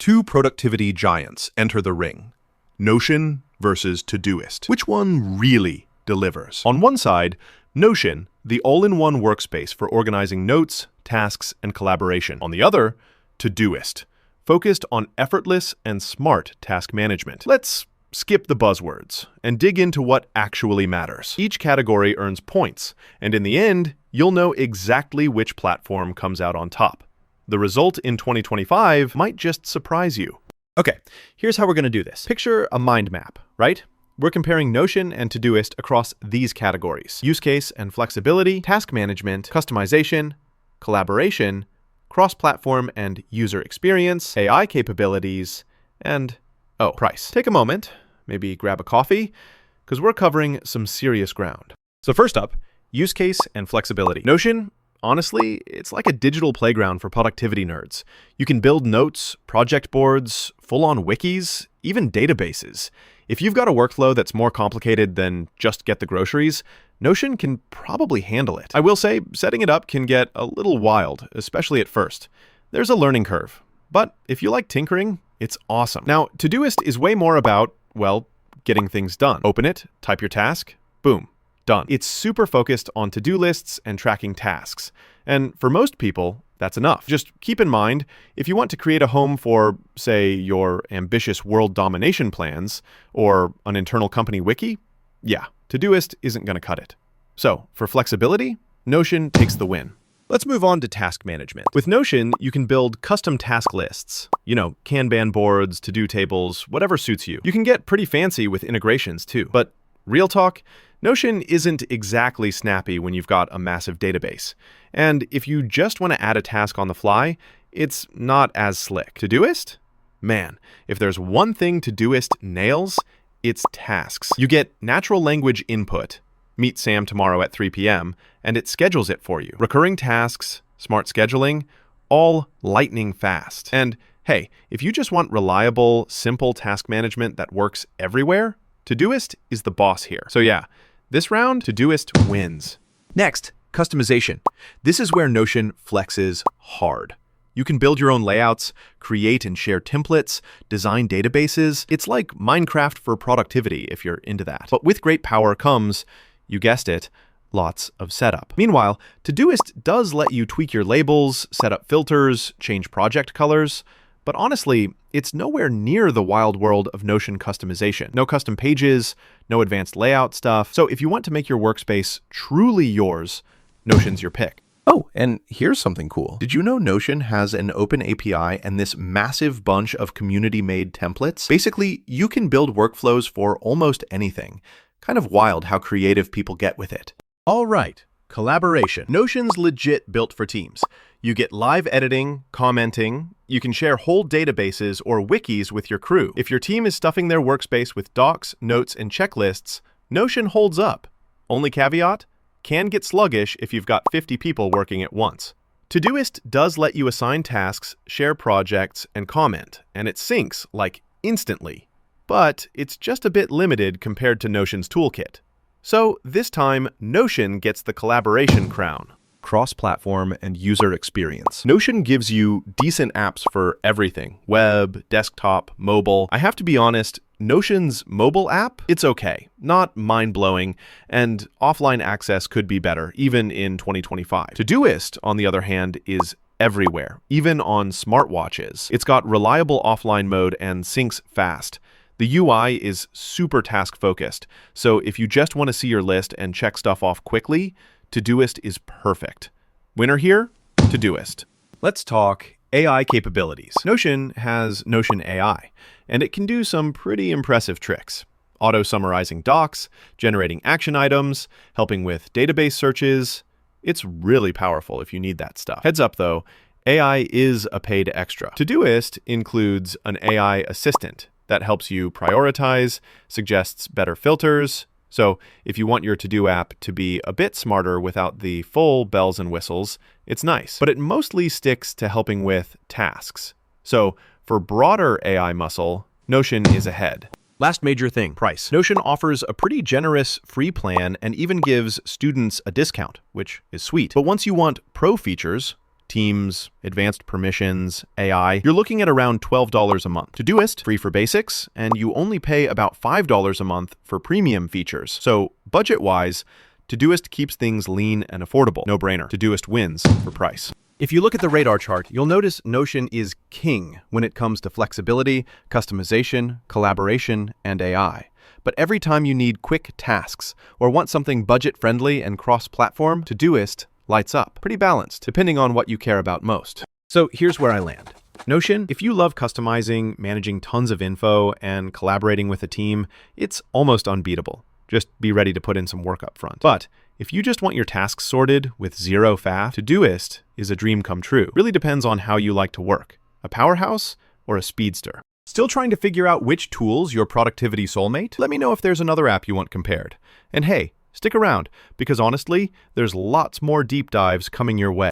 Two productivity giants enter the ring. Notion versus Todoist. Which one really delivers? On one side, Notion, the all-in-one workspace for organizing notes, tasks, and collaboration. On the other, Todoist, focused on effortless and smart task management. Let's skip the buzzwords and dig into what actually matters. Each category earns points, and in the end, you'll know exactly which platform comes out on top. The result in 2025 might just surprise you. Okay, here's how we're going to do this. Picture a mind map, right? We're comparing Notion and Todoist across these categories: use case and flexibility, task management, customization, collaboration, cross-platform and user experience, AI capabilities, and, price. Take a moment, maybe grab a coffee, because we're covering some serious ground. So first up, use case and flexibility. Notion, honestly, it's like a digital playground for productivity nerds. You can build notes, project boards, full-on wikis, even databases. If you've got a workflow that's more complicated than just get the groceries, Notion can probably handle it. I will say, setting it up can get a little wild, especially at first. There's a learning curve. But if you like tinkering, it's awesome. Now, Todoist is way more about, getting things done. Open it, type your task, boom. Done. It's super focused on to-do lists and tracking tasks. And for most people, that's enough. Just keep in mind, if you want to create a home for, say, your ambitious world domination plans or an internal company wiki, Todoist isn't going to cut it. So, for flexibility, Notion takes the win. Let's move on to task management. With Notion, you can build custom task lists. Kanban boards, to-do tables, whatever suits you. You can get pretty fancy with integrations too. But real talk, Notion isn't exactly snappy when you've got a massive database. And if you just want to add a task on the fly, it's not as slick. Todoist? Man, if there's one thing Todoist nails, it's tasks. You get natural language input, meet Sam tomorrow at 3 p.m., and it schedules it for you. Recurring tasks, smart scheduling, all lightning fast. And hey, if you just want reliable, simple task management that works everywhere, Todoist is the boss here. So this round, Todoist wins. Next, customization. This is where Notion flexes hard. You can build your own layouts, create and share templates, design databases. It's like Minecraft for productivity if you're into that. But with great power comes, you guessed it, lots of setup. Meanwhile, Todoist does let you tweak your labels, set up filters, change project colors. But honestly, it's nowhere near the wild world of Notion customization. No custom pages, no advanced layout stuff. So if you want to make your workspace truly yours, Notion's your pick. Oh, and here's something cool. Did you know Notion has an open API and this massive bunch of community-made templates? Basically, you can build workflows for almost anything. Kind of wild how creative people get with it. All right, collaboration. Notion's legit built for teams. You get live editing, commenting, you can share whole databases or wikis with your crew. If your team is stuffing their workspace with docs, notes, and checklists, Notion holds up. Only caveat, can get sluggish if you've got 50 people working at once. Todoist does let you assign tasks, share projects, and comment, and it syncs, instantly. But it's just a bit limited compared to Notion's toolkit. So this time, Notion gets the collaboration crown. Cross-platform and user experience. Notion gives you decent apps for everything: web, desktop, mobile. I have to be honest, Notion's mobile app, it's okay. Not mind-blowing, and offline access could be better, even in 2025. Todoist, on the other hand, is everywhere, even on smartwatches. It's got reliable offline mode and syncs fast. The UI is super task-focused, so if you just want to see your list and check stuff off quickly, Todoist is perfect. Winner here? Todoist. Let's talk AI capabilities. Notion has Notion AI, and it can do some pretty impressive tricks. Auto-summarizing docs, generating action items, helping with database searches. It's really powerful if you need that stuff. Heads up though, AI is a paid extra. Todoist includes an AI assistant that helps you prioritize, suggests better filters. So if you want your to-do app to be a bit smarter without the full bells and whistles, it's nice. But it mostly sticks to helping with tasks. So for broader AI muscle, Notion is ahead. Last major thing, price. Notion offers a pretty generous free plan and even gives students a discount, which is sweet. But once you want pro features, Teams, advanced permissions, AI, you're looking at around $12 a month. Todoist, free for basics, and you only pay about $5 a month for premium features. So budget-wise, Todoist keeps things lean and affordable. No brainer. Todoist wins for price. If you look at the radar chart, you'll notice Notion is king when it comes to flexibility, customization, collaboration, and AI. But every time you need quick tasks or want something budget-friendly and cross-platform, Todoist lights up. Pretty balanced, depending on what you care about most. So here's where I land. Notion, if you love customizing, managing tons of info, and collaborating with a team, it's almost unbeatable. Just be ready to put in some work up front. But if you just want your tasks sorted with zero faff, Todoist is a dream come true. Really depends on how you like to work. A powerhouse or a speedster? Still trying to figure out which tool's your productivity soulmate? Let me know if there's another app you want compared. And hey, stick around, because honestly, there's lots more deep dives coming your way.